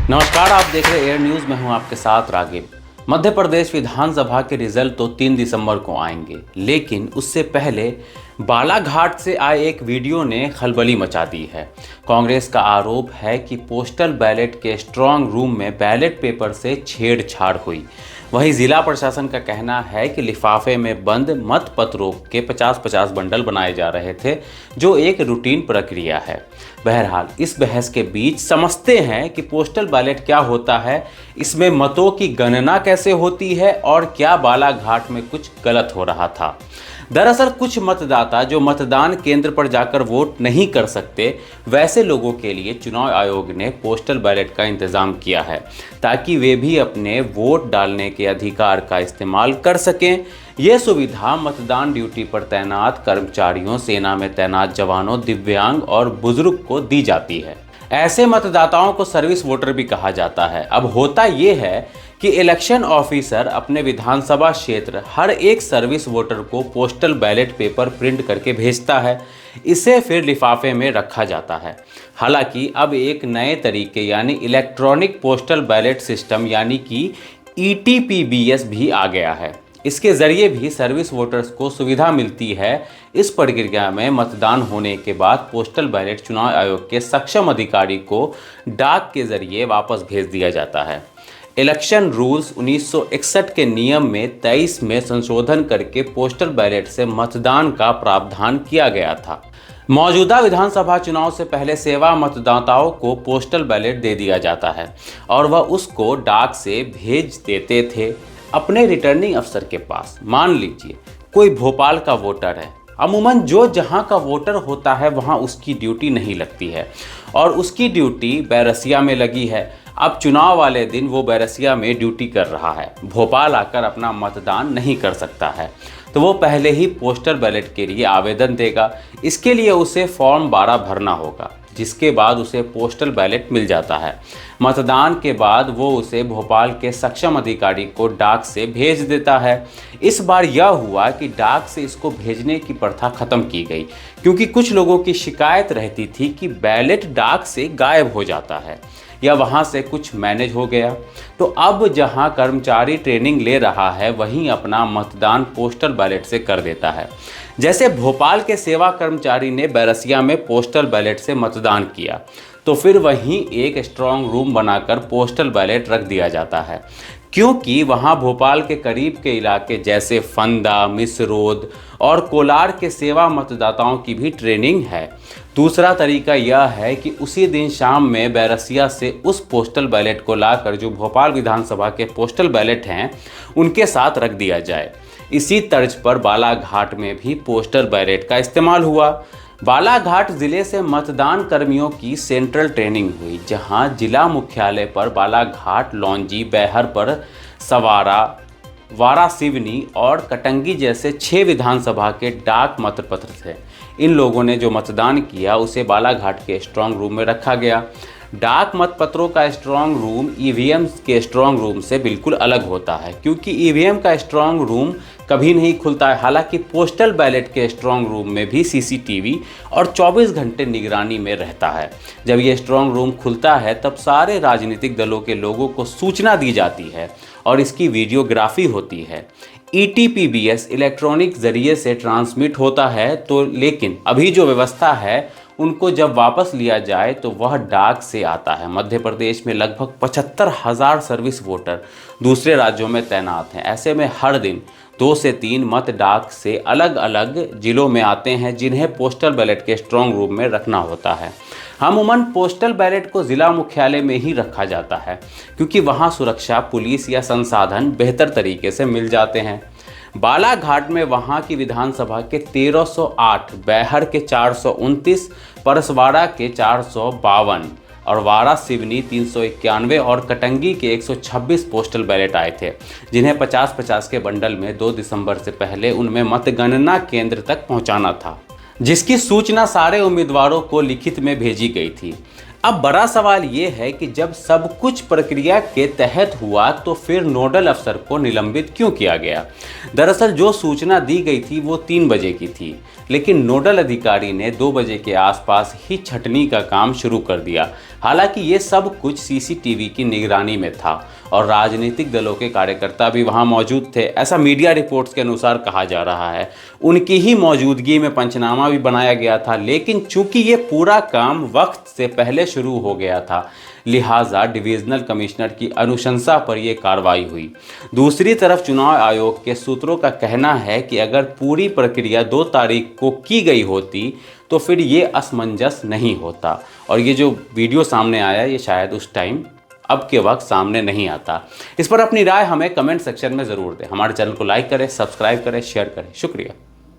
नमस्कार, आप देख रहे एयर न्यूज़ में हूं आपके साथ रागिब। मध्य प्रदेश विधानसभा के रिजल्ट तो 3 दिसंबर को आएंगे, लेकिन उससे पहले बालाघाट से आए एक वीडियो ने खलबली मचा दी है। कांग्रेस का आरोप है कि पोस्टल बैलेट के स्ट्रांग रूम में बैलेट पेपर से छेड़छाड़ हुई। वहीं जिला प्रशासन का कहना है कि लिफाफे में बंद मत पत्रों के 50-50 बंडल बनाए जा रहे थे, जो एक रूटीन प्रक्रिया है। बहरहाल, इस बहस के बीच समझते हैं कि पोस्टल बैलेट क्या होता है, इसमें मतों की गणना कैसे होती है और क्या बालाघाट में कुछ गलत हो रहा था। दरअसल कुछ मतदाता जो मतदान केंद्र पर जाकर वोट नहीं कर सकते, वैसे लोगों के लिए चुनाव आयोग ने पोस्टल बैलेट का इंतजाम किया है, ताकि वे भी अपने वोट डालने के अधिकार का इस्तेमाल कर सकें। ये सुविधा मतदान ड्यूटी पर तैनात कर्मचारियों, सेना में तैनात जवानों, दिव्यांग और बुजुर्ग को दी जाती है। ऐसे मतदाताओं को सर्विस वोटर भी कहा जाता है। अब होता ये है कि इलेक्शन ऑफिसर अपने विधानसभा क्षेत्र हर एक सर्विस वोटर को पोस्टल बैलेट पेपर प्रिंट करके भेजता है। इसे फिर लिफाफे में रखा जाता है। हालांकि अब एक नए तरीके यानी इलेक्ट्रॉनिक पोस्टल बैलेट सिस्टम यानी कि ETPBS भी आ गया है। इसके ज़रिए भी सर्विस वोटर्स को सुविधा मिलती है। इस प्रक्रिया में मतदान होने के बाद पोस्टल बैलेट चुनाव आयोग के सक्षम अधिकारी को डाक के ज़रिए वापस भेज दिया जाता है। इलेक्शन रूल्स 1961 के नियम में 23 में संशोधन करके पोस्टल बैलेट से मतदान का प्रावधान किया गया था। मौजूदा विधानसभा चुनाव से पहले सेवा मतदाताओं को पोस्टल बैलेट दे दिया जाता है और वह उसको डाक से भेज देते थे अपने रिटर्निंग अफसर के पास। मान लीजिए कोई भोपाल का वोटर है, अमूमन जो जहां का वोटर होता है वहां उसकी ड्यूटी नहीं लगती है और उसकी ड्यूटी बैरसिया में लगी है। अब चुनाव वाले दिन वो बैरसिया में ड्यूटी कर रहा है, भोपाल आकर अपना मतदान नहीं कर सकता है, तो वो पहले ही पोस्टल बैलेट के लिए आवेदन देगा। इसके लिए उसे फॉर्म 12 भरना होगा, जिसके बाद उसे पोस्टल बैलेट मिल जाता है। मतदान के बाद वो उसे भोपाल के सक्षम अधिकारी को डाक से भेज देता है। इस बार यह हुआ कि डाक से इसको भेजने की प्रथा खत्म की गई, क्योंकि कुछ लोगों की शिकायत रहती थी कि बैलेट डाक से गायब हो जाता है या वहाँ से कुछ मैनेज हो गया। तो अब जहाँ कर्मचारी ट्रेनिंग ले रहा है, वहीं अपना मतदान पोस्टल बैलेट से कर देता है। जैसे भोपाल के सेवा कर्मचारी ने बैरसिया में पोस्टल बैलेट से मतदान किया, तो फिर वहीं एक स्ट्रांग रूम बनाकर पोस्टल बैलेट रख दिया जाता है, क्योंकि वहां भोपाल के करीब के इलाके जैसे फंदा, मिसरोद और कोलार के सेवा मतदाताओं की भी ट्रेनिंग है। दूसरा तरीका यह है कि उसी दिन शाम में बैरसिया से उस पोस्टल बैलेट को लाकर जो भोपाल विधानसभा के पोस्टल बैलेट हैं उनके साथ रख दिया जाए। इसी तर्ज पर बालाघाट में भी पोस्टल बैलेट का इस्तेमाल हुआ। बालाघाट जिले से मतदान कर्मियों की सेंट्रल ट्रेनिंग हुई, जहां जिला मुख्यालय पर बालाघाट, लौंजी, बैहर पर सवारा, वारासिवनी और कटंगी जैसे 6 विधानसभा के डाक मतपत्र थे। इन लोगों ने जो मतदान किया उसे बालाघाट के स्ट्रांग रूम में रखा गया। डाक मतपत्रों का स्ट्रांग रूम EVM के स्ट्रांग रूम से बिल्कुल अलग होता है, क्योंकि EVM का स्ट्रांग रूम कभी नहीं खुलता है। हालांकि पोस्टल बैलेट के स्ट्रांग रूम में भी CCTV और 24 घंटे निगरानी में रहता है। जब ये स्ट्रांग रूम खुलता है तब सारे राजनीतिक दलों के लोगों को सूचना दी जाती है और इसकी वीडियोग्राफी होती है। ETPBS इलेक्ट्रॉनिक जरिए से ट्रांसमिट होता है, तो लेकिन अभी जो व्यवस्था है उनको जब वापस लिया जाए तो वह डाक से आता है। मध्य प्रदेश में लगभग 75,000 सर्विस वोटर दूसरे राज्यों में तैनात हैं। ऐसे में हर दिन 2 से 3 मत डाक से अलग अलग जिलों में आते हैं, जिन्हें पोस्टल बैलेट के स्ट्रांग रूम में रखना होता है। अमूमन पोस्टल बैलेट को जिला मुख्यालय में ही रखा जाता है, क्योंकि वहां सुरक्षा, पुलिस या संसाधन बेहतर तरीके से मिल जाते हैं। बालाघाट में वहां की विधानसभा के 1308, बैहर के 429, परसवाड़ा के 452 और वारासिवनी 391 और कटंगी के 126 पोस्टल बैलेट आए थे, जिन्हें 50-50 के बंडल में 2 दिसंबर से पहले उनमें मतगणना केंद्र तक पहुंचाना था, जिसकी सूचना सारे उम्मीदवारों को लिखित में भेजी गई थी। अब बड़ा सवाल ये है कि जब सब कुछ प्रक्रिया के तहत हुआ तो फिर नोडल अफसर को निलंबित क्यों किया गया। दरअसल जो सूचना दी गई थी वो 3 बजे की थी, लेकिन नोडल अधिकारी ने 2 बजे के आसपास ही छटनी का काम शुरू कर दिया। हालांकि ये सब कुछ सीसीटीवी की निगरानी में था और राजनीतिक दलों के कार्यकर्ता भी वहां मौजूद थे, ऐसा मीडिया रिपोर्ट्स के अनुसार कहा जा रहा है। उनकी ही मौजूदगी में पंचनामा भी बनाया गया था, लेकिन चूंकि ये पूरा काम वक्त से पहले शुरू हो गया था, लिहाजा डिविजनल कमिश्नर की अनुशंसा पर यह कार्रवाई हुई। दूसरी तरफ चुनाव आयोग के सूत्रों का कहना है कि अगर पूरी प्रक्रिया 2 तारीख को की गई होती तो फिर ये असमंजस नहीं होता और ये जो वीडियो सामने आया ये शायद उस टाइम अब के वक्त सामने नहीं आता। इस पर अपनी राय हमें कमेंट सेक्शन में ज़रूर दें। हमारे चैनल को लाइक करें, सब्सक्राइब करें, शेयर करें। शुक्रिया।